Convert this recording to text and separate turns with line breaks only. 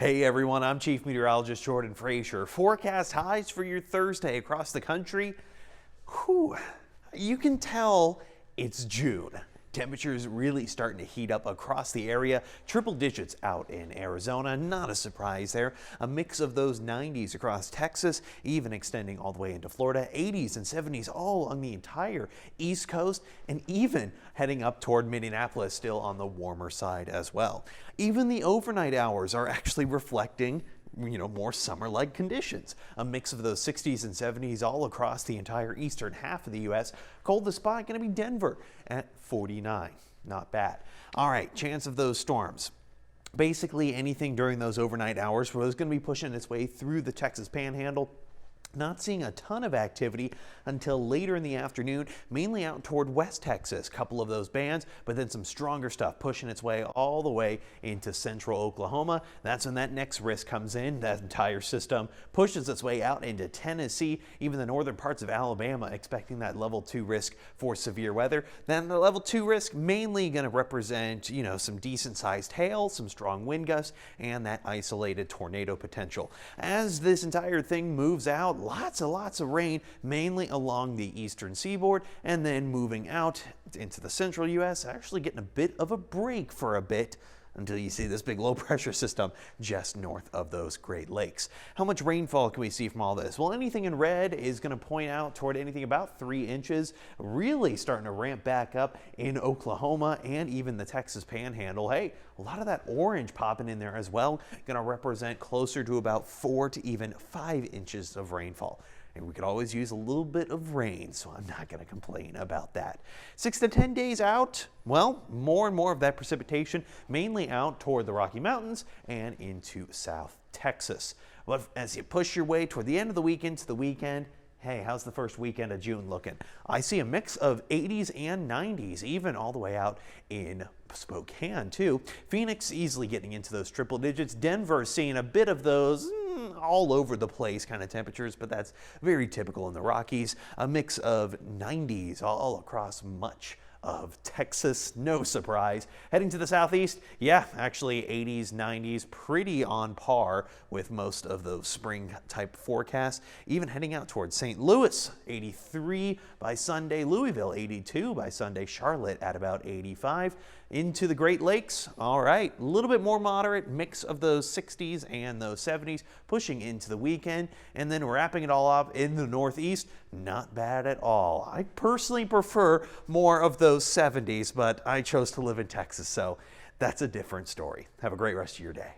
Hey everyone, I'm Chief Meteorologist Jordan Frazier. Forecast highs for your Thursday across the country. Whew, you can tell it's June. Temperatures really starting to heat up across the area. Triple digits out in Arizona, not a surprise there. A mix of those 90s across Texas, even extending all the way into Florida. 80s and 70s all on the entire East Coast, and even heading up toward Minneapolis, still on the warmer side as well. Even the overnight hours are actually reflecting more summer-like conditions. A mix of those 60s and 70s all across the entire eastern half of the U.S. Coldest spot going to be Denver at 49. Not bad. All right, chance of those storms. Basically anything during those overnight hours was going to be pushing its way through the Texas Panhandle. Not seeing a ton of activity until later in the afternoon, mainly out toward West Texas. Couple of those bands, but then some stronger stuff pushing its way all the way into central Oklahoma. That's when that next risk comes in. That entire system pushes its way out into Tennessee, even the northern parts of Alabama, expecting that level 2 risk for severe weather. Then the level 2 risk mainly going to represent, some decent sized hail, some strong wind gusts, and that isolated tornado potential. As this entire thing moves out, lots of rain, mainly along the eastern seaboard, and then moving out into the central U.S., actually getting a bit of a break for a bit until you see this big low pressure system just north of those Great Lakes. How much rainfall can we see from all this? Well, anything in red is going to point out toward anything about 3 inches, really starting to ramp back up in Oklahoma and even the Texas Panhandle. Hey, a lot of that orange popping in there as well, going to represent closer to about 4 to even 5 inches of rainfall. And we could always use a little bit of rain, so I'm not going to complain about that. 6 to 10 days out, well, more and more of that precipitation, mainly out toward the Rocky Mountains and into South Texas. But as you push your way toward the end of the week into the weekend, hey, how's the first weekend of June looking? I see a mix of 80s and 90s, even all the way out in Spokane too. Phoenix easily getting into those triple digits. Denver seeing a bit of those all over the place kind of temperatures, but that's very typical in the Rockies. A mix of 90s all across much of Texas, no surprise. Heading to the southeast, yeah, actually 80s, 90s, pretty on par with most of those spring type forecasts. Even heading out towards St. Louis, 83 by Sunday, Louisville 82 by Sunday, Charlotte at about 85. Into the Great Lakes, all right, a little bit more moderate, mix of those 60s and those 70s, pushing into the weekend, and then wrapping it all up in the Northeast, not bad at all. I personally prefer more of those 70s, but I chose to live in Texas, so that's a different story. Have a great rest of your day.